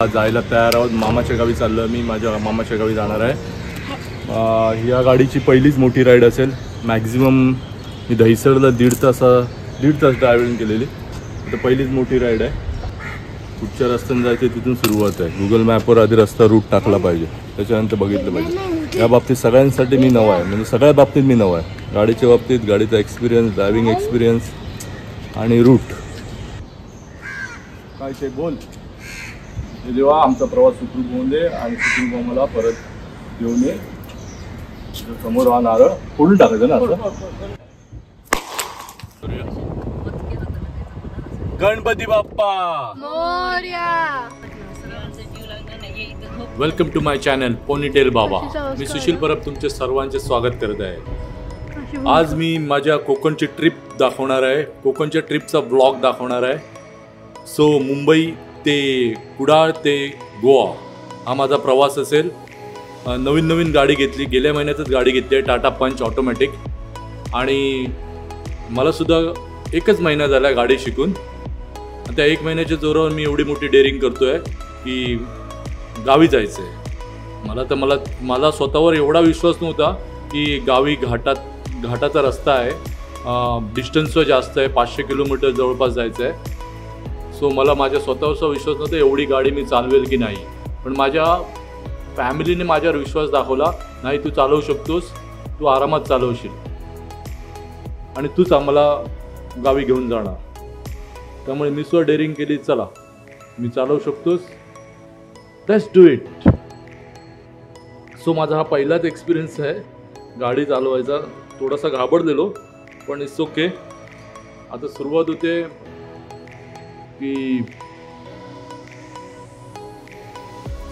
जायला तयार आहोत. मामाच्या गावी चाललो मी. माझ्या मामाच्या गावी जाणार आहे. या गाडीची पहिलीच मोठी राईड असेल. मॅक्झिमम मी दहिसरला दीड तास ड्रायव्हिंग केलेली. तर पहिलीच मोठी राईड आहे. कुठच्या रस्त्याने जायचं तिथून सुरुवात आहे. गुगल मॅपवर आधी रस्ता रूट टाकला पाहिजे, त्याच्यानंतर बघितलं पाहिजे. या बाबतीत सगळ्यांसाठी मी नवा आहे, म्हणजे सगळ्या बाबतीत मी नवा आहे. गाडीच्या बाबतीत, गाडीचा एक्सपिरियन्स, ड्रायव्हिंग एक्सपिरियन्स आणि रूट. काय ते बोल जेव्हा आमचा प्रवास सुखरूप होऊन दे आणि सुखरूप आम्हाला परत येऊन ये. समोर हा नारळ फोडून टाकायचं ना असं. Ganpati Bappa Morya. Welcome to my channel ponytail Baba. मी सुशील परब तुमचे सर्वांचे स्वागत करत आहे. आज मी माझ्या कोकणची ट्रिप दाखवणार आहे. कोकणच्या ट्रिपचा ब्लॉग दाखवणार आहे. सो मुंबई ते कुडाळ ते गोवा हा माझा प्रवास असेल. नवीन गाडी घेतली, गेल्या महिन्यातच गाडी घेतली आहे, टाटा पंच ऑटोमॅटिक. आणि मलासुद्धा एकच महिना झाला गाडी शिकून. त्या एक महिन्याच्या जोरावर मी एवढी मोठी डेअरिंग करतो आहे की गावी जायचं आहे. मला स्वतःवर एवढा विश्वास नव्हता की गावी घाटाचा रस्ता आहे, डिस्टन्सवर जास्त आहे, 500 किलोमीटर जवळपास जायचं आहे. सो मला माझ्या स्वतःचा विश्वास नव्हता एवढी गाडी मी चालवेल की नाही. पण माझ्या फॅमिलीने माझ्यावर विश्वास दाखवला, नाही तू चालवू शकतोस, तू आरामात चालवशील आणि तूच आम्हाला गावी घेऊन जाणार. त्यामुळे मी स्वतः डेअरिंग केली, चला मी चालवू शकतोस, लेट्स डू इट. सो माझा हा पहिलाच एक्सपिरियन्स आहे गाडी चालवायचा. थोडासा घाबरलेलो पण इट्स ओके. आता सुरुवात होते की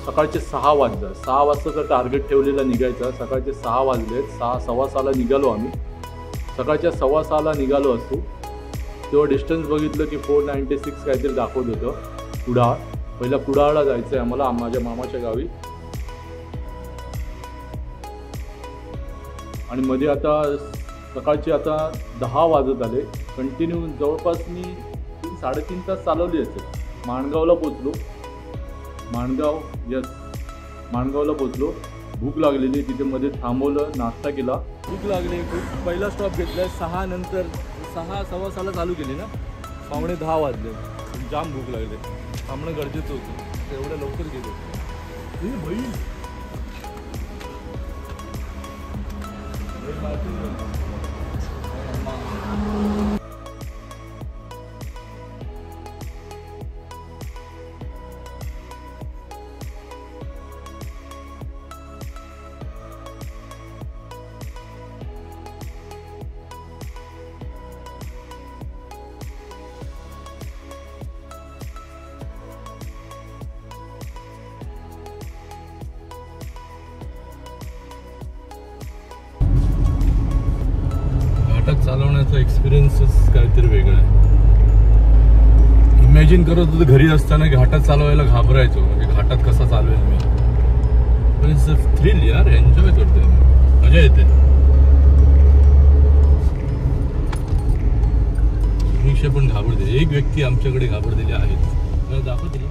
सकाळचे 6 वाजता. 6 वाजताचा टार्गेट ठेवलेला निघायचा. सकाळचे 6 वाजले. 6:15 निघालो आम्ही. सकाळच्या 6:15 निघालो असतो तेव्हा डिस्टन्स बघितलं की 496 काहीतरी दाखवत होतं. कुडाळ, पहिला कुडाळला जायचं आहे आम्हाला, माझ्या मामाच्या गावी. आणि मध्ये आता सकाळचे आता 10 वाजत आले. कंटिन्यू जवळपास मी 3-3.5 तास चालवली असेल. माणगावला पोचलो. माणगावला पोचलो. भूक लागलेली, तिथे मध्ये थांबवलं, नाश्ता केला. भूक लागली, पहिला स्टॉप घेतला. 6 नंतर 6:15 चालू केली ना, 9:45 वाजले. जाम भूक लागली, थांबणं गरजेचं होतं. एवढं लवकर गेलो. भाई चालवण्याचा एक्सपिरियन्सच काहीतरी वेगळा आहे. इमॅजिन करत होतो घरी असताना घाटात चालवायला घाबरायचो, म्हणजे घाटात कसा चालवेल मी. पण इट्स अ थ्रिल यार, एन्जॉय करतोय मी, मजा येते. समीक्षा पण घाबरते. एक व्यक्ती आमच्याकडे घाबरलेली आहेत, दाखवतील.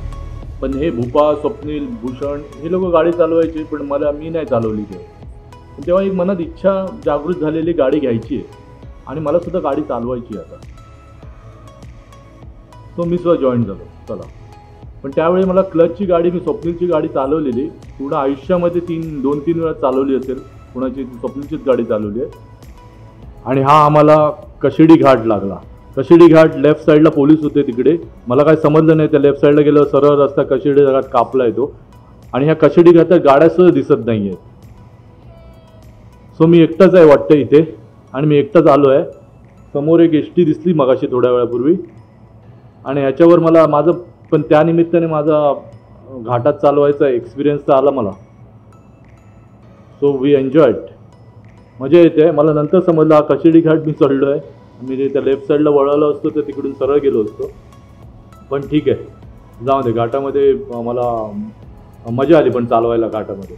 पण हे भूपा, स्वप्नील, भूषण हे लोक गाडी चालवायची, पण मी नाही चालवली. तेव्हा एक मनात इच्छा जागृत झालेली गाडी घ्यायची आहे आणि मला सुद्धा गाडी चालवायची आता. तो मी सुद्धा जॉईन झालो. चला. पण त्यावेळी मला क्लचची गाडी, मी स्वप्नीलची गाडी चालवलेली पूर्ण आयुष्यामध्ये 2-3 वेळा चालवली असेल. कुणाची स्वप्नीलचीच गाडी चालवली आहे. आणि हा आम्हाला कशिडी घाट लागला. कशिडी घाट, लेफ्ट साईडला पोलीस होते तिकडे. मला काय समजलं नाही. त्या लेफ्ट साईडला गेल्यावर सरळ रस्ता कशिडी घाट कापला येतो. आणि ह्या कशिडी घाटात गाड्यासुद्धा दिसत नाही आहेत. सो मी एकटाच आहे वाटतं इथे, आणि मी एकटाच आलो आहे. समोर एक एस टी दिसली मगाशी थोड्या वेळापूर्वी. आणि ह्याच्यावर माझं पण त्यानिमित्ताने माझा घाटात चालवायचा एक्सपिरियन्स तर आला मला. So we enjoyed. मजा येते. मला नंतर समजलं हा कशिडी घाट मी चढलो आहे. मी त्या लेफ्ट साईडला वळालो असतो तर तिकडून सरळ गेलो असतो. पण ठीक आहे, जाऊ दे. घाटामध्ये मला मजा आली पण चालवायला घाटामध्ये.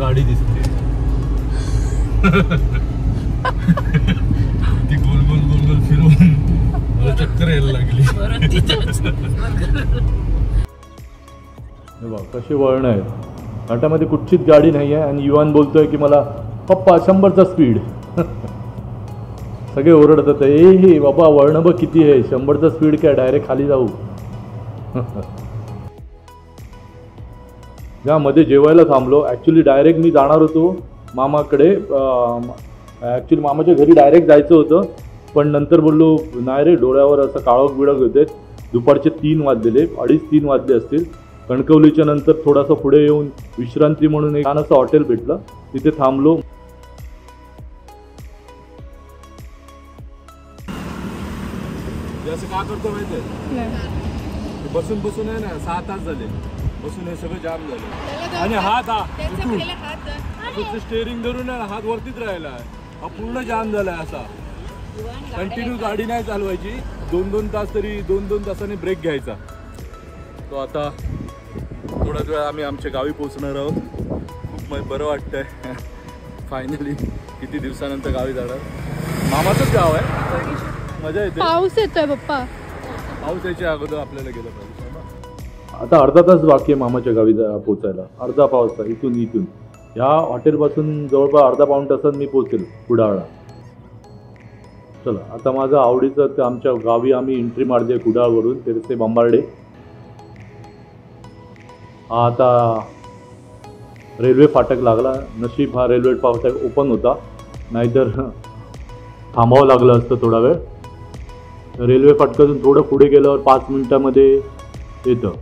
गाडी दिसते. ती गोल गोल गोल गोल फिरून मला चक्कर यायला लागली. कशी वळण आहेत घाटामध्ये, कुठचीच गाडी नाही आहे आणि युवान बोलतोय की मला पप्पा 100चा स्पीड. सगळे ओरडतात हे बाबा वळण बघ किती आहे, 100चा स्पीड काय, डायरेक्ट खाली जाऊ. ज्या मध्ये जेवायला थांबलो, ॲक्च्युली डायरेक्ट मी जाणार होतो मामाकडे, ॲक्च्युली मामाच्या घरी डायरेक्ट जायचं होतं, पण नंतर बोललो नाही रे, डोळ्यावर असं काळोख बिळक होते. दुपारचे 3 वाजलेले, 2:30-3 वाजले असतील. कणकवलीच्या नंतर थोडासा पुढे येऊन विश्रांती म्हणून एक छानसं हॉटेल भेटलं, तिथे थांबलो. असं का करतो माहिती आहे, बसून बसून आहे ना 6 तास झाले बसून, हे सगळं जाम झालं. आणि हात स्टेअरिंग धरून हात वरतीच राहिला, हा पूर्ण जाम झालाय. असा कंटिन्यू गाडी नाही चालवायची, 2-2 तास तरी 2-2 तासाने ब्रेक घ्यायचा. तो आता थोड्याच वेळा आम्ही आमच्या गावी पोहोचणार आहोत. खूप बरं वाटतंय फायनली, किती दिवसानंतर गावी जाणार. मामाचंच गाव आहे, मजा येते. पाऊस येतोय पप्पा, पाऊस यायच्या अगोदर आपल्याला गेलं पाहिजे. आता अर्धा तास बाकी आहे मामाच्या गावी पोचायला, अर्धा पाऊस इथून या हॉटेलपासून जवळपास अर्धा-पाऊण तासात मी पोचेल कुडाळला. चला आता माझं आवडीचं आमच्या गावी आम्ही एंट्री मारली आहे कुडाळवरून, तेरसे बंबार्डे. हा आता रेल्वे फाटक लागला, नशीब हा रेल्वे फाटक ओपन होता, नाहीतर थांबावं लागलं असतं थोडा वेळ. रेल्वे फाटकातून थोडं पुढे गेल्यावर 5 मिनिटामध्ये येतं.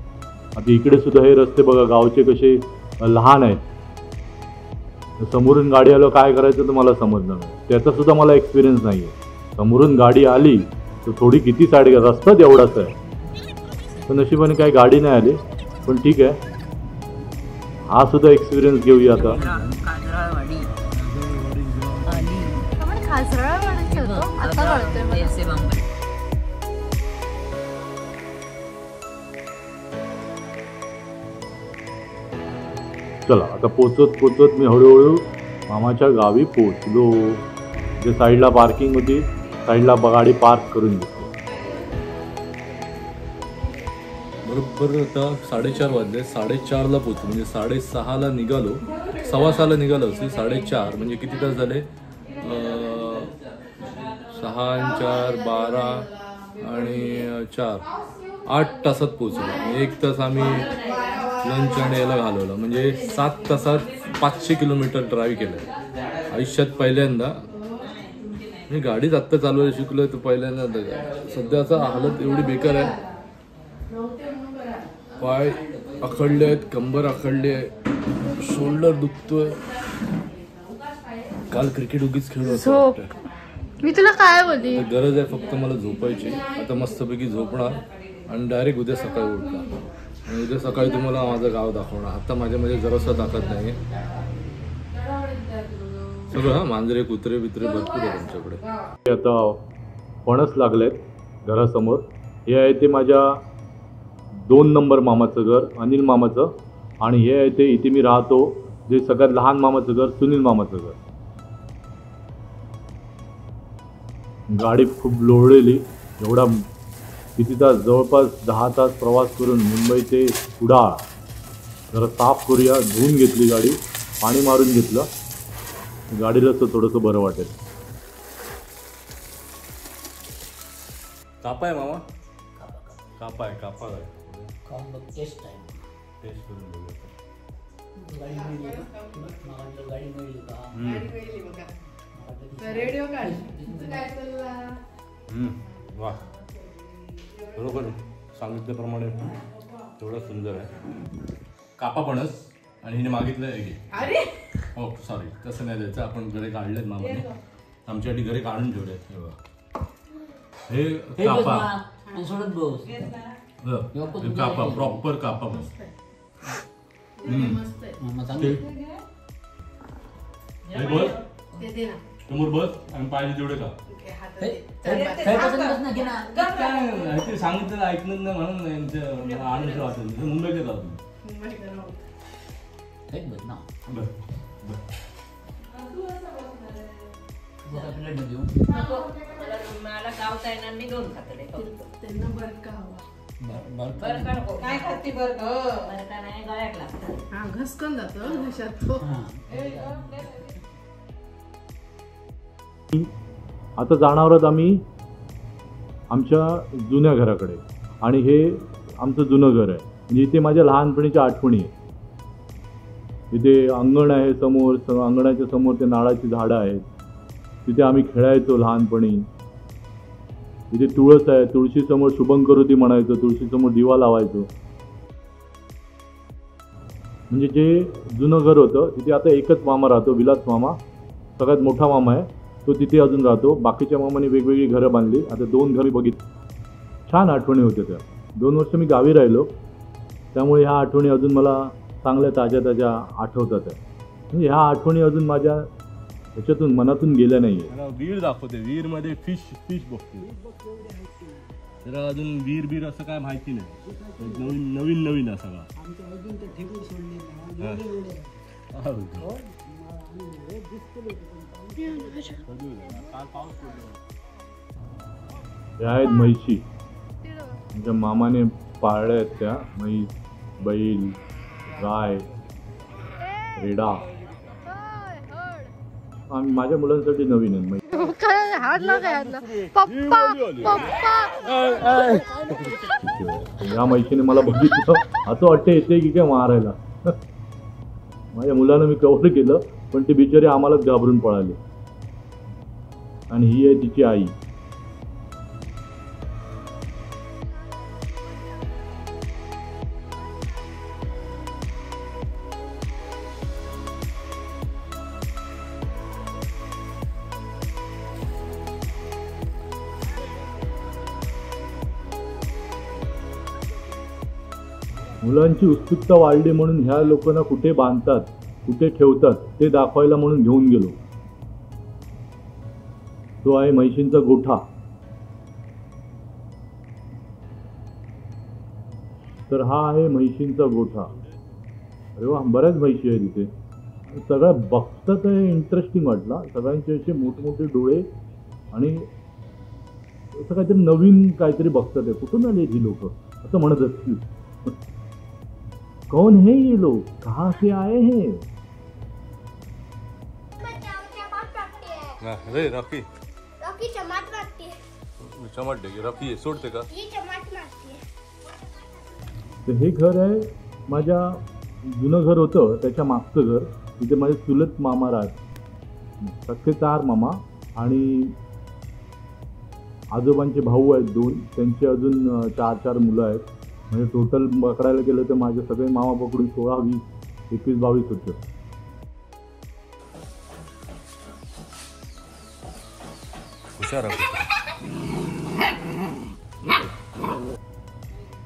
आता इकडे सुद्धा हे रस्ते बघा गावचे कसे लहान आहेत. समोरून गाडी आलो काय करायचं तर मला समजलं नाही, त्याचा सुद्धा मला एक्सपिरियन्स नाही आहे. समोरून गाडी आली तर थोडी किती साईड घ्या, रस्ताच एवढाच आहे. तर नशिबाने काही गाडी नाही आली, पण ठीक आहे, हा सुद्धा एक्सपिरियन्स घेऊया आता. चला आता पोचत मी हळूहळू मामाच्या गावी पोचलो. जे साईडला पार्किंग होती, साईडला गाडी पार्क करून घेतली. बरोबर आता 4:30 वाजले, 4:30ला पोचलो, म्हणजे 6:30ला निघालो, 6:15ला निघालो असेल. 4:30 म्हणजे किती तास झाले, 6 4 12 आणि 4 8 तासात पोचलो. 1 तास आम्ही लंच आणि याला घालवलं, म्हणजे 7 तासात 500 किलोमीटर ड्राईव्ह केलं. आयुष्यात पहिल्यांदा मी गाडीच आत्ता चालवायला शिकलोय, तर पहिल्यांदा. सध्याचा हालत एवढी बेकार आहे, पाय अखडले आहेत, कंबर अखडली आहे, शोल्डर दुखतोय. काल क्रिकेट उगीच खेळलो. मी तुला काय बोलली, गरज आहे फक्त मला झोपायची. आता मस्तपैकी झोपणार आणि डायरेक्ट उद्या सकाळी उठणार, आणि उद्या सकाळी तुम्हाला माझं गाव दाखवणार. आता माझ्यामध्ये जरासं ताकद नाही सगळं. हा मांजरे कुत्रे बित्रे भरपूर आहे त्यांच्याकडे. आता फणस लागलेत घरासमोर. हे आहे ते माझ्या 2 नंबर मामाचं घर, अनिल मामाचं, आणि हे आहे ते इथे मी राहतो, जे सगळ्यात लहान मामाचं घर, सुनील मामाचं घर. गाडी खूप लोळलेली, एवढा किती तास, जवळपास 10 तास प्रवास करून मुंबई ते कुडाळ. जरा साफ करूया, धुवून घेतली गाडी, पाणी मारून घेतलं, गाडीला तर थोडंसं बरं वाटेल. कापा आहे मामा, कापा आहे, कापा आहे. टेस्ट करून बघूया. वा, बरोबर सांगितल्याप्रमाणे तेवढं सुंदर आहे. कापा फणस, आणि हिने मागितलं आहे. हो सॉरी, तसं नाही द्यायचं, आपण घरी काढलेत मामाने, आमच्यासाठी घरी काढून ठेवलेत. हे कापा, कापा प्रॉपर कापा बस. समोर बस आणि पाहिजे तेवढे का सांगितलं ऐकलं नाही म्हणून आनंद वाटेल. मुंबईचे जाऊ मला गावता येणार नाही, दोन खातले त्यांना बरका हवा. काय खाती बरका नाही, गळ्यात लागतं. हा घसकन जातो घशात तो. आता जाणार आहोत आम्ही आमच्या जुन्या घराकडे. आणि हे आमचं जुनं घर आहे. म्हणजे इथे माझ्या लहानपणीच्या आठवणी आहे. इथे अंगण आहे समोर, अंगणाच्या समोर ते नारळाची झाडं आहेत. तिथे आम्ही खेळायचो लहानपणी. इथे तुळस आहे, तुळशीसमोर शुभंकरोती म्हणायचो, तुळशीसमोर दिवा लावायचो. म्हणजे जे जुनं घर होतं तिथे आता एकच मामा राहतो, विलास मामा. सगळ्यात मोठा मामा आहे तो, तिथे अजून राहतो. बाकीच्या मामाने वेगवेगळी घरं बांधली. आता 2 घरी बघितली. छान आठवणी होत्या त्या. 2 वर्ष मी गावी राहिलो, त्यामुळे ह्या आठवणी अजून मला चांगल्या ताज्या ताज्या आठवतात आहे. म्हणजे ह्या आठवणी अजून माझ्या ह्याच्यातून मनातून गेल्या नाही आहे. वीर दाखवते, वीरमध्ये फिश बघते. तर अजून वीर असं काय माहिती नाही. नवीन असं का ह्या आहेत म्हैशी. आमच्या मामाने पाळल्या आहेत त्या म्हैस, बैल, गाय, रेडा. आम्ही माझ्या मुलांसाठी नवीन आहे म्हैस. काय हात ना काय हात ना पप्पा पप्पा. या म्हैशीने मला बघितलं असं वाटतं येते की काय मारायला. माझ्या मुलानं मी कव्हर केलं, पण ते बिचारे आम्हालाच घाबरून पळाले. आणि ही आहे तिची आई. मुलांची उत्सुकता वाढली म्हणून ह्या लोकांना कुठे बांधतात, कुठे ठेवतात ते दाखवायला म्हणून घेऊन गेलो. तो आहे म्हैशींचा गोठा. तर हा आहे म्हैशींचा गोठा. अरे वा, बऱ्याच म्हैशी आहे तिथे. सगळं बघतात आहे, इंटरेस्टिंग वाटला. सगळ्यांचे असे मोठमोठे डोळे आणि असं काहीतरी नवीन काहीतरी बघतात आहे. कुठून आले ही लोक असं म्हणत असतील. कौन है ये लोग, कहाँ से आए हैं? अरे रॉकी चमाट मारती है. चमाट दे, रॉकी सोडते का? ये चमाट मारती है. तर हे घर आहे माझ्या जुनं घर होतं त्याच्या मागचं घर. तिथे माझे चुलत मामा राहत. सख्खे 4 मामा आणि आजोबांचे भाऊ आहेत 2. त्यांचे अजून 4 मुलं आहेत. म्हणजे टोटल पकडायला गेलं तर माझे सगळे मामा पकडून 16, 20, 21, 22 होते.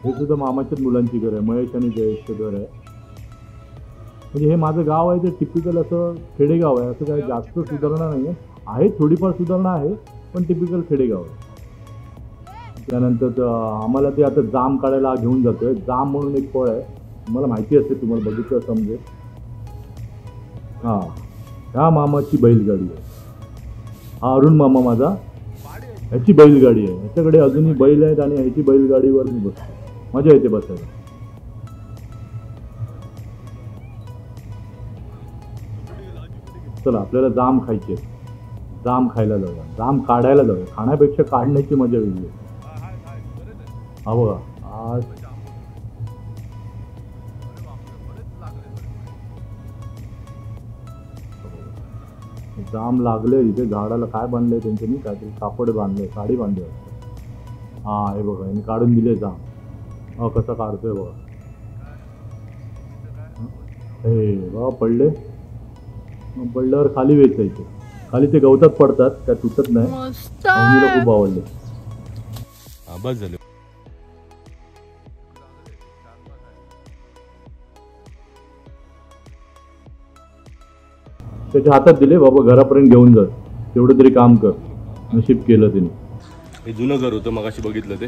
हे सुद्धा मामाच्याच मुलांची घर आहे. महेश आणि जयेशचं घर आहे. म्हणजे हे माझं गाव आहे ते टिपिकल असं खेडेगाव आहे. असं काही जास्त सुधारणा नाही आहे. थोडीफार सुधारणा आहे, पण टिपिकल खेडेगाव आहे. त्यानंतर आम्हाला ते आता जाम काढायला घेऊन जातोय. जाम म्हणून एक फळ आहे, मला माहिती असते, तुम्हाला बघितलं समजेल. हां, ह्या मामाची बैलगाडी आहे. हा अरुण मामा माझा, ह्याची बैलगाडी आहे. ह्याच्याकडे अजूनही बैल आहेत आणि ह्याची बैलगाडीवर मी बसतो. मजा येते बसायला. चला आपल्याला जाम खायचे. जाम खायला जाऊया, जाम काढायला जाऊया. खाण्यापेक्षा काढण्याची मजा वेगळी आहे. हा बघा, आज जाम लागले. इथे झाडाला काय बांधलंय त्यांच्यानी, काहीतरी कापड बांधलंय, साडी बांधली. हा हे बघा, यांनी काढून दिले जाम. हा कसं काढतोय बघा. हे बघा पडले. पडल्यावर खाली वेचायचे. खाली ते गवतात पडतात, त्या तुटत नाही. मला खूप आवडले. बस झाले. त्याच्या हातात दिले, बाबा घरापर्यंत घेऊन जा, तेवढं तरी काम कर. नशीब केलं त्याने. हे जुनं घर होतं मगाशी बघितलं ते.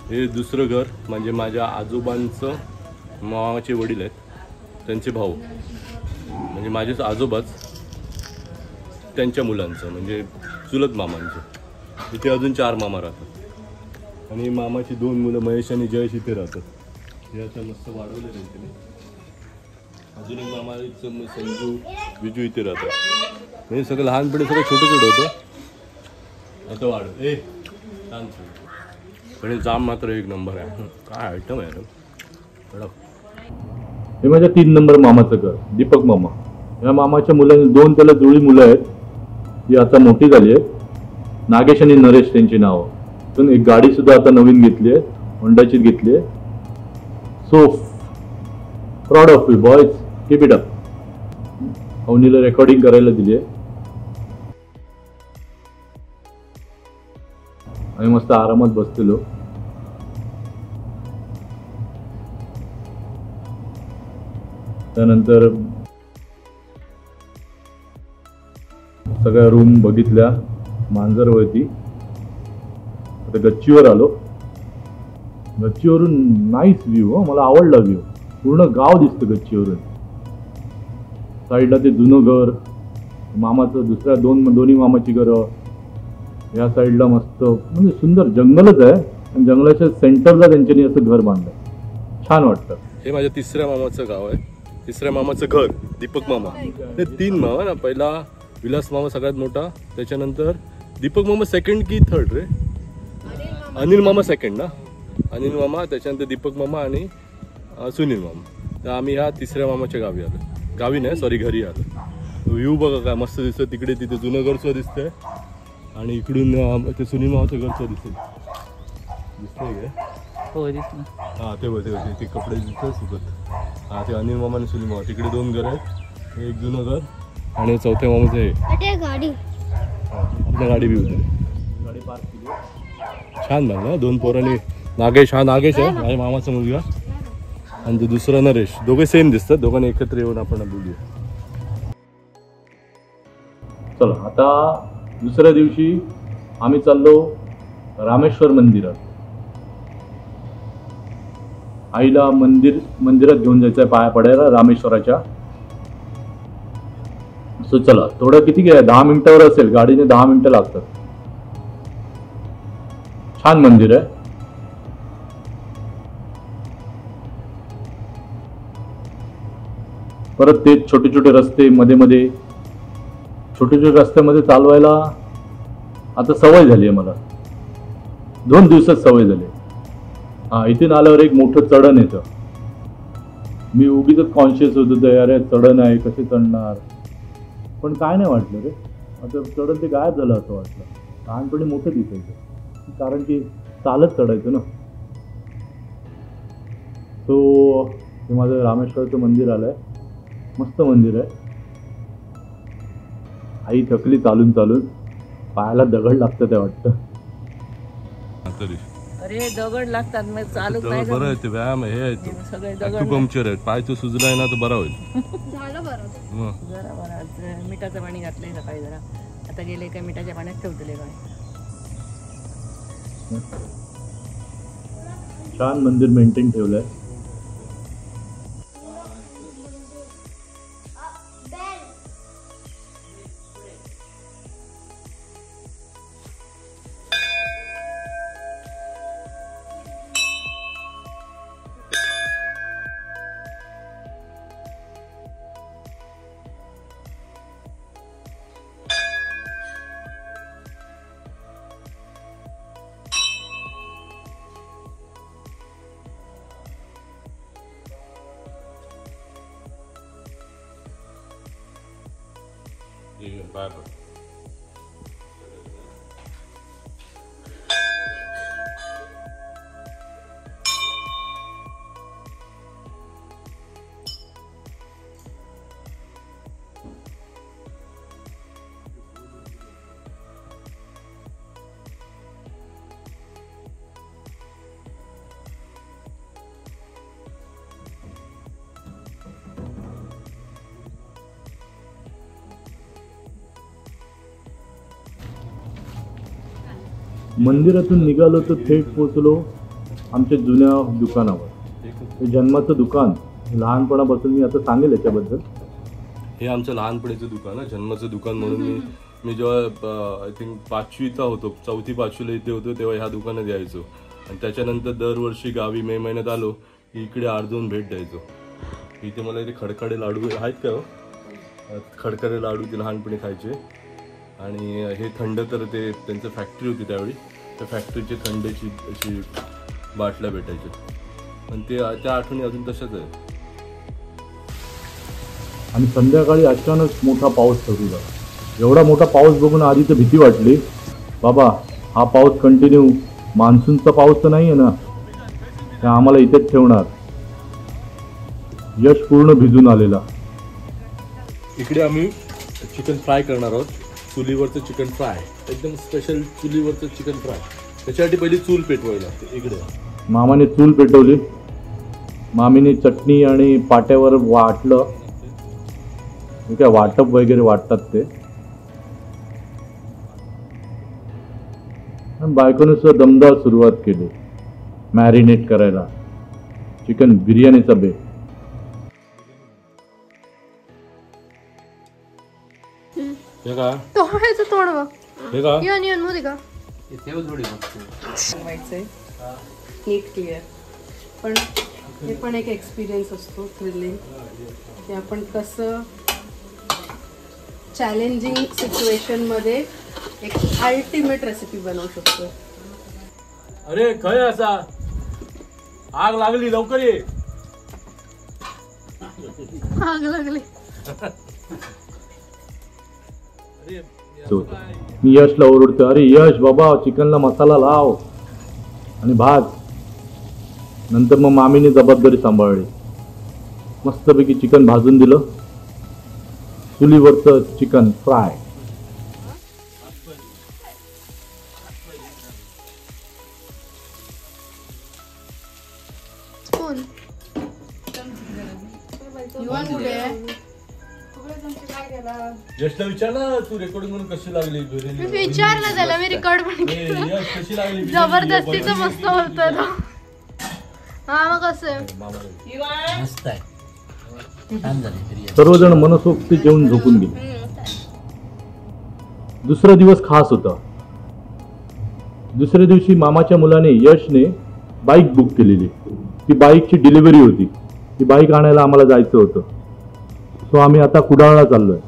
हे दुसरं घर म्हणजे माझ्या आजोबांचं मामाचे वडील आहेत, त्यांचे भाऊ. म्हणजे माझेच आजोबाच. त्यांच्या मुलांचं म्हणजे चुलत मामांचं. इथे अजून 4 मामा राहतात आणि मामाची 2 मुलं महेश आणि जयेश इथे राहतात. हे आता मस्त वाढवले त्यांच्याने. अजून एक मामा संजू विजू इथे राहतात. हे सगळं लहानपणी सगळं छोटं छोटं होतं, आता वाढ ए छान पण जाम मात्र एक नंबर आहे. काय आयटम आहे रे. हे माझ्या 3 नंबर मामाचं घर दीपक मामा. या मामाच्या मुलांनी 2 त्याला जुळी मुलं आहेत, ती आता मोठी झाली आहेत. नागेश आणि नरेश त्यांची नावं. पण एक गाडी सुद्धा आता नवीन घेतली आहे, होंडाचीच घेतली आहे. So proud of you boys, keep it up. अवनीला रेकॉर्डिंग करायला दिली आहे आणि मस्त आरामात बसलेलो. त्यानंतर सगळ्या रूम बघितल्या मांजरवरती. आता गच्चीवर आलो. गच्चीवरून नाईस व्ह्यू. मला आवडला व्ह्यू. पूर्ण गाव दिसतं गच्चीवरून. साईडला ते जुनं घर मामाचं, दुसऱ्या दोन्ही मामाची घरं. या साईडला मस्त म्हणजे सुंदर जंगलच आहे आणि जंगलाच्या सेंटरला त्यांच्यानी असं घर बांधलं. छान वाटतं. हे माझ्या 3ऱ्या मामाचं गाव आहे. 3ऱ्या मामाचं घर दीपक मामा. हे 3 मामा ना. पहिला विलास मामा सगळ्यात मोठा, त्याच्यानंतर दीपक मामा सेकंड की थर्ड रे? अनिल मामा सेकंड ना. अनिल मामा, त्याच्यानंतर दीपक मामा आणि सुनील मामा. तर आम्ही ह्या 3ऱ्या मामाच्या गावी आलो. गावी नाही सॉरी, घरी आलो. व्ह्यू बघा काय मस्त दिसतं. तिकडे तिथे जुनं घरचं दिसतंय आणि इकडून ते सुनील मामाचं घरचं दिसेल. दिसतंय काय? हो दिसलं. हां ते होते ते कपडे दिसतात सुकत. हां ते अनिल मामा आणि सुनील मामा. तिकडे 2 घर आहेत. एक जुनं घर आणि 4थ्या मामाचं आहे गाडी. हां गाडी बी होती. गाडी पार्क केली. छान बांधलं 2 पोरांनी. नागेश हा नागेश आहे माझ्या मामाचा मुलगा आणि तो दुसरा नरेश. दोघे सेम दिसतात. दोघांनी एकत्र येऊन आपण बोलूया. चला आता दुसऱ्या दिवशी आम्ही चाललो रामेश्वर मंदिरात. आईला मंदिरात घेऊन जायचं आहे पाया पडायला रामेश्वराच्या. सो चला थोडं किती 10 मिनिटावर असेल. गाडीने 10 मिनिटं लागतात. छान मंदिर आहे. परत ते छोटे छोटे रस्ते मध्ये मध्ये. छोटे छोटे रस्त्यामध्ये चालवायला आता सवय झाली आहे मला. 2 दिवसात सवय झाली. हां इथून आल्यावर एक मोठं चढण येतं. मी उगीच कॉन्शियस होत होतं अरे चढण आहे कसे चढणार, पण काय नाही वाटलं रे. आता चढण ते गायब झालं असं वाटलं. लहानपणी मोठं दिसायचं कारण की चालत चढायचं ना. सो हे माझं रामेश्वराचं मंदिर आलंय. मस्त मंदिर आहे. आई थकली चालून चालून. पायाला दगड लागतं ते वाटतं. अरे दगड लागतात मग चालत नाही. बरं आहे ते व्यायाम आहे. सगळे पंक्चर आहे. पाय तो सुजलाय ना तर बरा होईल. झालं बरं. जरा बरा मिठाचं पाणी घातलंय सकाळी. जरा आता गेले काय मिठाच्या पाण्यात ठेवतले काय. छान मंदिर मेंटेन ठेवलंय. मंदिरातून निघालो तर थेट पोहोचलो आमच्या जुन्या दुकानावर. हे जन्माचं दुकान लहानपणापासून मी आता सांगेल याच्याबद्दल. हे आमचं लहानपणीचं दुकान आहे, जन्माचं दुकान म्हणून मी जेव्हा आय थिंक 5वीचा होतो, 4वी-5वीला इथे होतो तेव्हा ह्या दुकानात यायचो. आणि त्याच्यानंतर दरवर्षी गावी मे महिन्यात आलो की इकडे आर्जून भेट द्यायचो. इथे मला इथे खडखडे लाडू आहेत का हो? खडखडे लाडू ते लहानपणी खायचे. आणि हे थंड तर ते त्यांचं फॅक्टरी होती त्यावेळी, त्या फॅक्टरीची थंडची अशी बाटल्या भेटायच्या. पण ते त्या आठवणी अजून तशाच आहे. आणि संध्याकाळी अचानक मोठा पाऊस सुरू झाला. एवढा मोठा पाऊस बघून आधी तर भीती वाटली, बाबा हा पाऊस कंटिन्यू मान्सूनचा पाऊस तर नाही आहे ना, ते आम्हाला इथेच ठेवणार. यश पूर्ण भिजून आलेला. इकडे आम्ही चिकन फ्राय करणार आहोत. चुलीवरचं चिकन फ्राय, एकदम स्पेशल चुलीवरचं चिकन फ्राय. त्याच्यासाठी पहिली चूल पेटवायला लागते. इकडे मामाने चूल पेटवली, मामीने चटणी आणि पाट्यावर वाटलं. काय वाटप वगैरे वाटतात ते. बायकोने सुद्धा दमदार सुरुवात केली मॅरिनेट करायला चिकन बिर्याणीचा बेत. हे का टोमॅटोचं तोंड बघ. हे का येऊन मध्ये का बनवायचंय नीट क्लिअर. पण हे पण एक एक्सपिरियन्स असतो, थ्रिलिंग, की आपण कसं चॅलेंजिंग सिच्युएशनमध्ये एक अल्टिमेट रेसिपी बनवू शकतो. अरे खय असा आग लागली, लवकर ये. आग लागली. मी यशला ओरडतो, अरे यश बाबा चिकनला मसाला लाव आणि भाज. नंतर मग मामीने जबाबदारी सांभाळली. मस्तपैकी चिकन भाजून दिलं. चुलीवरचं चिकन फ्राय. स्पून जस्टला विचार ना, तू रेकॉर्डिंग म्हणून कशी लागली मी विचारलं त्याला, मी रेकॉर्ड पण केलं. यश कशी लागली? जबरदस्तीचं मस्त बोलतोय तो. हा मग कसं मस्त आहे, छान झाली बिर्याणी. सर्वजण मनसोक्त जेवून झोपून गेले. दुसरा दिवस खास होता. दुसऱ्या दिवशी मामाच्या मुलाने यशने बाईक बुक केलेली. ती बाईकची डिलिव्हरी होती. ती बाईक आणायला आम्हाला जायचं होतं. सो आम्ही आता कुडाळला चाललोय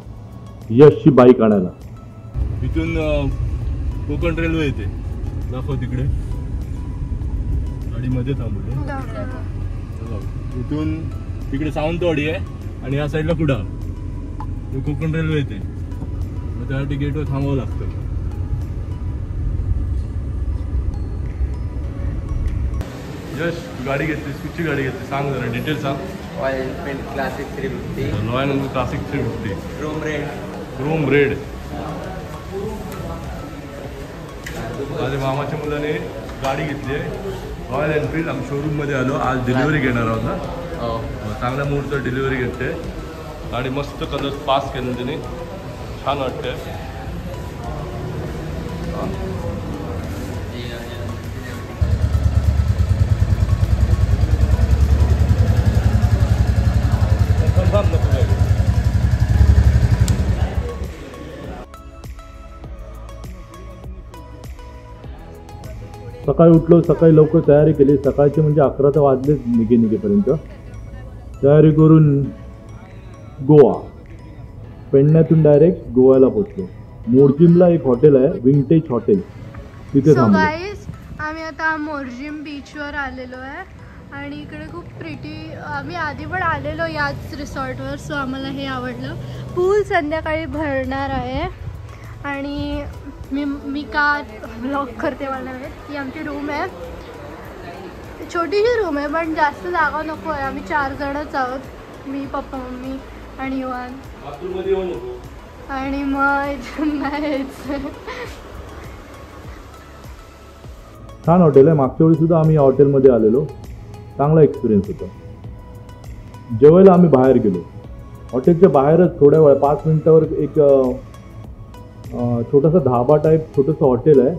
यशची बाईक आणायला. इथून कोकण रेल्वे येते, दाखव तिकडे. गाडीमध्ये थांबवले. इथून तिकडे सावंतवाडी आहे आणि या साईडला कुडाळ. कोकण रेल्वे येते, मग त्यासाठी गेटवर थांबावं लागतं. यश गाडी घेतलीस, कुठची गाडी घेतली सांग जरा, डिटेल सांग. Royal Enfield classic 350, royal Enfield classic 350, Chrome red. Chrome red. माझ्या मामाच्या मुलाने गाडी घेतली आहे रॉयल एनफील्ड. आम्ही शोरूममध्ये आलो, आज डिलिव्हरी घेणार आहोत ना. हो, चांगल्या मुहूर्त डिलिव्हरी घेते. गाडी मस्त कलर पास केलं त्याने, छान वाटते. सकाळी उठलो, सकाळी लवकर तयारी केली. सकाळची म्हणजे 11 तर वाजलेच निघेपर्यंत. तयारी करून गोवा, पेडण्यातून डायरेक्ट गोव्याला पोहोचलो. मोरजिमला एक हॉटेल आहे, विंटेज हॉटेल, तिथे थांबलो. गाईज आम्ही आता मोरजिम बीचवर आलेलो आहे आणि इकडे खूप प्रिटी. आम्ही आधी पण आलेलो याच रिसॉर्टवर, सो आम्हाला हे आवडलं. पूल संध्याकाळी भरणार आहे आणि मी का ब्लॉग करते मला माहीत. ही आमची रूम आहे, छोटीशी रूम आहे पण जास्त जागा नको आहे. आम्ही 4 जणच आहोत, मी, पप्पा, मम्मी आणि युवान. आणि मग छान हॉटेल आहे. मागच्या वेळी सुद्धा आम्ही या हॉटेलमध्ये आलेलो, चांगला एक्सपिरियन्स होता. जेवायला आम्ही बाहेर गेलो. हॉटेलच्या बाहेरच थोड्या वेळ 5 मिनिटावर एक छोटासा धाबा टाईप छोटंसं हॉटेल आहे.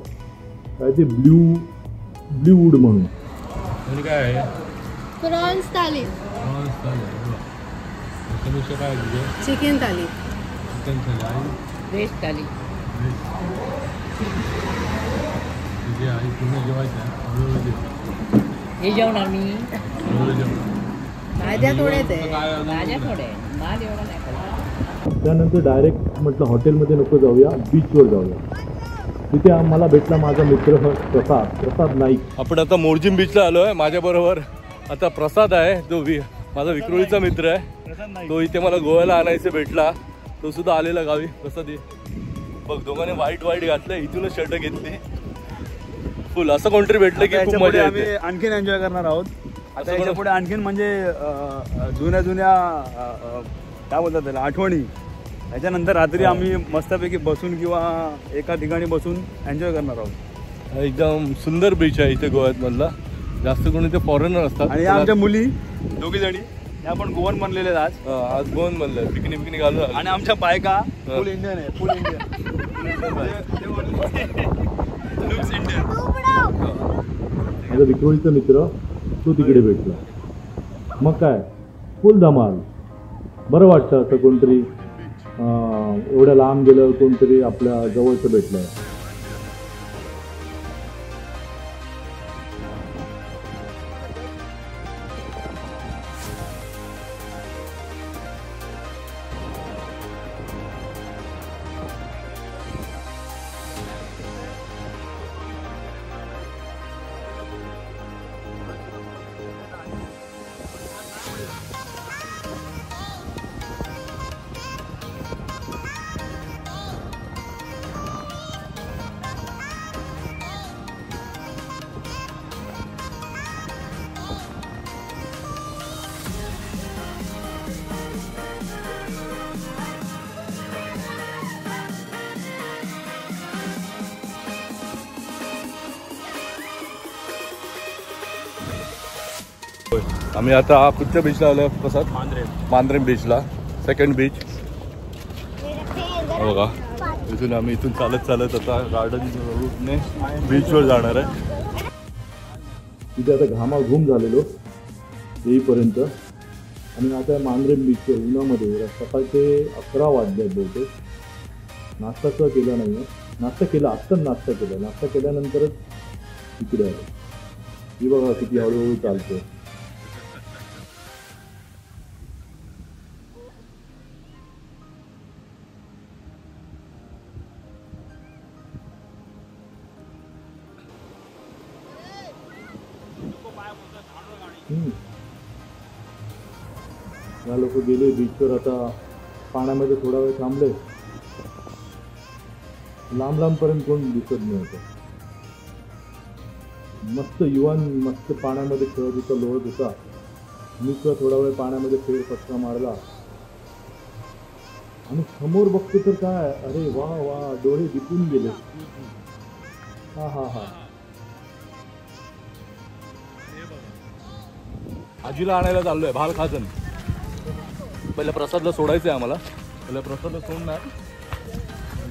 काय ते ब्ल्यू वूड म्हणून. काय आहे? प्रॉन्स थाली. काय चिकन थाली, व्हेज थाली. आई पूर्ण जेवायचं हे जेवणार मी. भाज्या थोड्याच आहे. भाज्या थोड्या आहे. माल एवढा नाही खाल्ला. त्यानंतर डायरेक्ट म्हटलं हॉटेलमध्ये नको जाऊया, बीचवर जाऊया. तिथे मला भेटला माझा मित्र प्रसाद नाईक. आपण आता मोरजिम बीचला आलो आहे. माझ्याबरोबर आता प्रसाद आहे, तो माझा विक्रोळीचा मित्र आहे. तो इथे मला गोव्याला आणायचं भेटला, तो सुद्धा आलेला गावी. प्रसाद बघ, दोघांनी वाईट घातलं, इथूनच शर्ट घेतली फुल. असं कोणतरी भेटलं की खूप मजा येते. आणखीन एन्जॉय करणार आहोत आता याच्या पुढे. आणखीन म्हणजे जुन्या काय बोलतात त्याला, आठवणी. त्याच्यानंतर रात्री आम्ही मस्तपैकी बसून किंवा एका ठिकाणी बसून एन्जॉय करणार आहोत. एकदम सुंदर बीच आहे इथे गोव्यात मधला. जास्त कोणी ते फॉरेनर असतात. आणि आमच्या मुली दोघी जणी त्या पण गोवन बनलेले आहेत. आज गोवन बनले, पिकनिक आलो. आणि आमच्या बायका फुल इंडियन आहे, फुल इंडियन. माझा विक्रोळीचा मित्र तो तिकडे भेटला. मग काय फुल धमाल. बरं वाटतं असं कोणतरी एवढ्या लांब गेलं, कोणतरी आपल्या जवळचं भेटलं. आम्ही आता कुठच्या बीचला आलो प्रसाद? मांद्रेम बीचला, सेकंड बीच. बघा, इथून आम्ही इथून चालत आता गार्डन रूटने बीचवर जाणार आहे. तिथे आता घामाघूम झालेलो येईपर्यंत. आणि आता मांद्रेम बीचच्या उन्हामध्ये सकाळचे 11 वाजले बहुतेक. नाश्ता केला नाही आहे. नाश्ता केला, आत्ताच नाश्ता केला. नाश्ता केल्यानंतरच तिकडे आलो. ही बघा किती हळूहळू चालते. या लोक गेले बीचवर. आता पाण्यामध्ये थोडा वेळ थांबले. लांबपर्यंत कोण दिसत नव्हतं. मस्त युवान मस्त पाण्यामध्ये खेळत होता, लोळत होता. मी सुद्धा थोडा वेळ पाण्यामध्ये फेरफटका मारला. आणि समोर बघतो तर काय, अरे वा वा, डोळे दिपून गेले. हा आजीला आणायला चाललोय भाल खाजन. पहिल्या प्रसादला सोडायचं आहे आम्हाला. पहिल्या प्रसादला सोडणार,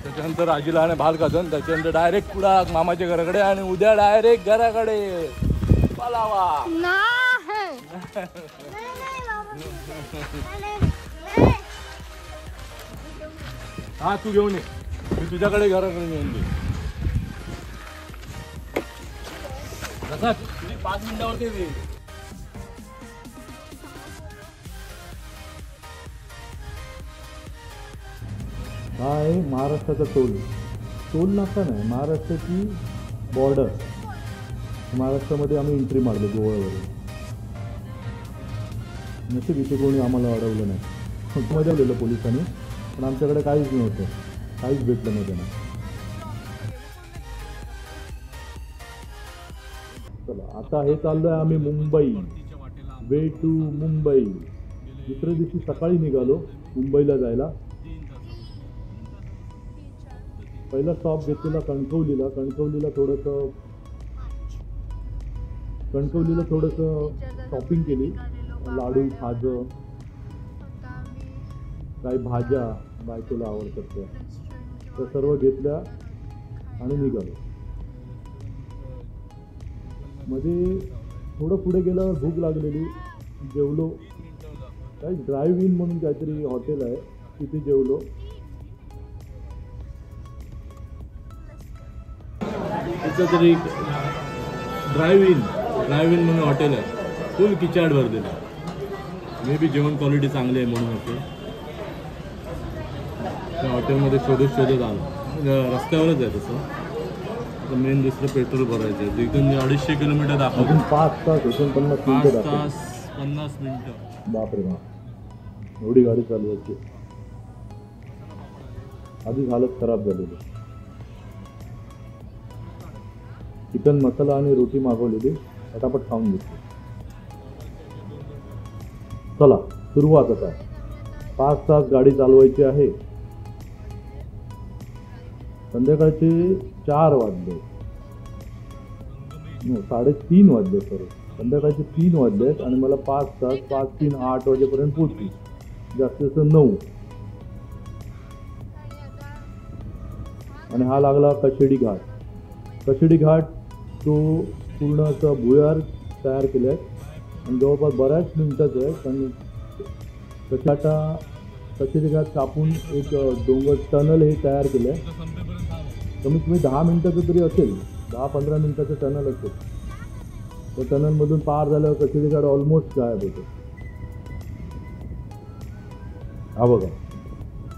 त्याच्यानंतर आजीला आणि भाल खाजन. त्याच्यानंतर डायरेक्ट पुढा मामाच्या घराकडे आणि उद्या डायरेक्ट घराकडे. पलावा हा, तू घेऊन ये, मी तुझ्याकडे घराकडे घेऊन दे. प्रसाद 5 मिनिटावरती येईल. हा आहे महाराष्ट्राचा टोल नाका नाही, महाराष्ट्राची बॉर्डर. महाराष्ट्रामध्ये आम्ही एंट्री मारली गोव्यावरून. नशीब इथे कोणी आम्हाला अडवलं नाही. मजा पोलिसांनी, पण आमच्याकडे काहीच नव्हतं, काहीच भेटलं नाही त्यांना. चला आता हे चाललोय आम्ही मुंबई, वे टू मुंबई. दुसऱ्या दिवशी सकाळी निघालो मुंबईला जायला. पहिला स्टॉप घेतलेला कणकवलीला. कणकवलीला थोडंसं शॉपिंग केली. लाडू, खाजं, काही भाज्या बायकोला आवडतात त्या सर्व घेतल्या आणि निघालो. मध्ये थोडं पुढे गेल्यावर भूक लागलेली, जेवलो. काही ड्राईव्ह इन म्हणून काहीतरी हॉटेल आहे, तिथे जेवलो. त्याचं तरी ड्राईव्ह इन म्हणून हॉटेल आहे, फुल किचाड भरलेलं. मे बी जेवण क्वालिटी चांगली आहे म्हणून होते. त्या हॉटेलमध्ये शोधत आलो, रस्त्यावरच आहे तसं. मेन दुसरं पेट्रोल भरायचं आहे. तिथून 250 किलोमीटर दाखवतो. 5 तास 50 मिनिटं. बापरे बाप, एवढी गाडी चालवायची. आधीच हालत खराब झालेली. चिकन मसाला आणि रोटी मागवलेली, पटापट खाऊन घेतली. चला सुरुवात आता. 5 तास गाडी चालवायची आहे. संध्याकाळचे 4 वाजले, 3:30 वाजले. सॉरी, संध्याकाळचे 3 वाजलेत आणि मला 5 तास, 5, 3, 8 वाजेपर्यंत पोहोचली. जास्तीत 9. आणि हा लागला कशेडी घाट. कशेडी घाट तो पूर्ण असं भुयार तयार केलं आहे आणि जवळपास बऱ्याच मिनिटाचं आहे. कारण कशेडी घाट कापून एक डोंगर टनल हे तयार केलं आहे. कमीत कमी 10 मिनिटाचं तरी असेल, 10-15 मिनिटाचं टनल असेल. त्या टनलमधून पार झाल्यावर कशेडी घाट ऑलमोस्ट गायब होतो. हा बघा,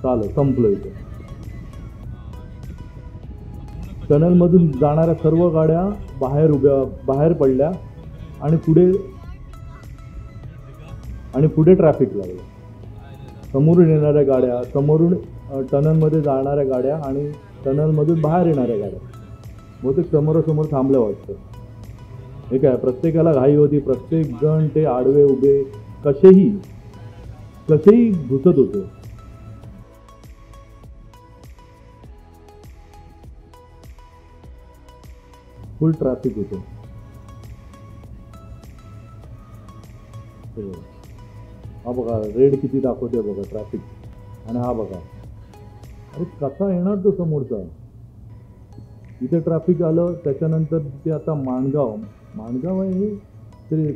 चालेल, संपलं इथे. टनलमधून जाणाऱ्या सर्व गाड्या बाहेर पडल्या आणि पुढे ट्रॅफिक लागलं. समोरून येणाऱ्या गाड्या, समोरून टनलमध्ये जाणाऱ्या गाड्या आणि टनलमधून बाहेर येणाऱ्या गाड्या बहुतेक समोरासमोर थांबल्या वाटतं. हे काय, प्रत्येकाला घाई होती. प्रत्येक जण ते आडवे उभे कसेही घुसत होते. फुल ट्रॅफिक होतं. हा बघा रेड किती दाखवते बघा ट्रॅफिक. आणि हा बघा, अरे कसा येणार तो समोरचा. इथे ट्रॅफिक आलं. त्याच्यानंतर तिथे आता माणगाव आहे हे, ते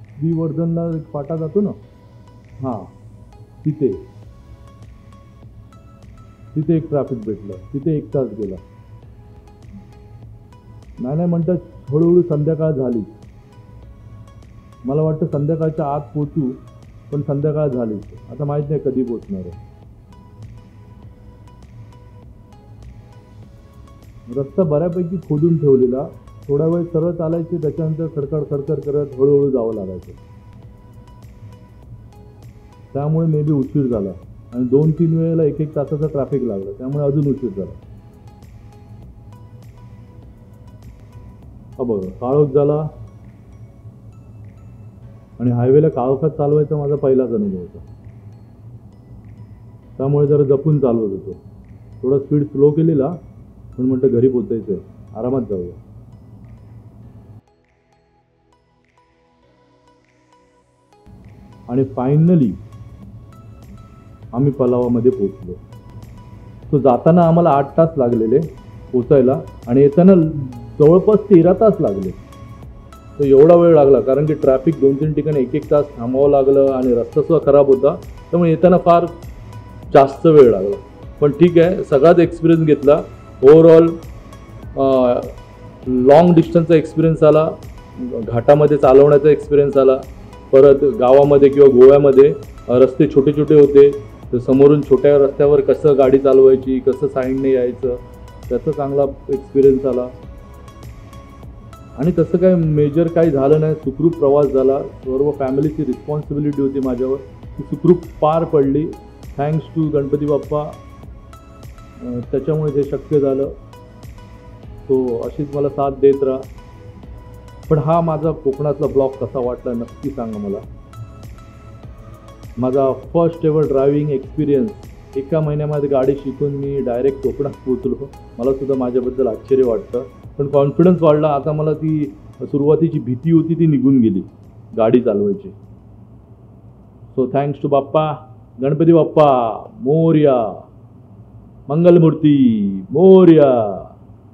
श्रीवर्धनला फाटा जातो ना, हां तिथे एक ट्रॅफिक भेटलं. तिथे 1 तास गेला. नाही म्हणतात हळूहळू संध्याकाळ झाली. मला वाटतं संध्याकाळच्या आत पोचू, पण संध्याकाळ झाली. आता माहित नाही कधी पोचणार आहे. रस्ता बऱ्यापैकी खोदून ठेवलेला. थोडा वेळ सरळ चालायचे, त्याच्यानंतर खडखड करत हळूहळू जावं लागायचं. त्यामुळे मे बी उशीर झाला. आणि 2-3 वेळेला 1-1 तासाचा ट्रॅफिक लागला, त्यामुळे अजून उशीर झाला. हा बघा, काळोख झाला. आणि हायवेला काळोखात चालवायचा माझा पहिलाच अनुभव होता. त्यामुळे जरा जपून चालवत होतो. थोडा स्पीड स्लो केलेला, पण म्हटलं घरी पोचायचं आहे, आरामात जाऊया. आणि फायनली आम्ही पलावामध्ये पोचलो. तो जाताना आम्हाला 8 तास लागलेले पोचायला आणि येताना जवळपास 13 तास लागले. तर एवढा वेळ लागला कारण की ट्रॅफिक 2-3 ठिकाणी 1-1 तास थांबावं लागलं आणि रस्ता सुद्धा खराब होता. त्यामुळे येताना फार जास्त वेळ लागला. पण ठीक आहे, सगळाच एक्सपिरियन्स घेतला. ओव्हरऑल लॉंग डिस्टन्सचा एक्सपिरियन्स आला, घाटामध्ये चालवण्याचा एक्सपिरियन्स आला. परत गावामध्ये किंवा गोव्यामध्ये रस्ते छोटे छोटे होते, तर समोरून छोट्या रस्त्यावर कसं गाडी चालवायची, कसं साईडने यायचं, त्याचा चांगला एक्सपिरियन्स आला. आणि तसं काय मेजर काही झालं नाही, सुखरूप प्रवास झाला. सर्व फॅमिलीची रिस्पॉन्सिबिलिटी होती माझ्यावर, ती सुखरूप पार पडली. थँक्स टू गणपती बाप्पा, त्याच्यामुळे ते शक्य झालं. तो अशीच मला साथ देत राहा. पण हा माझा कोकणातला ब्लॉग कसा वाटला नक्की सांगा मला. माझा फर्स्ट एव्हर ड्रायव्हिंग एक्सपिरियन्स, 1 महिन्यामध्ये गाडी शिकून मी डायरेक्ट कोकणात पोचलो. मला सुद्धा माझ्याबद्दल आश्चर्य वाटतं, पण कॉन्फिडन्स वाढला. आता मला ती सुरुवातीची भीती होती ती निघून गेली गाडी चालवायची. So thanks to Bappa, Ganpati Bappa Morya, Mangalmurti Morya.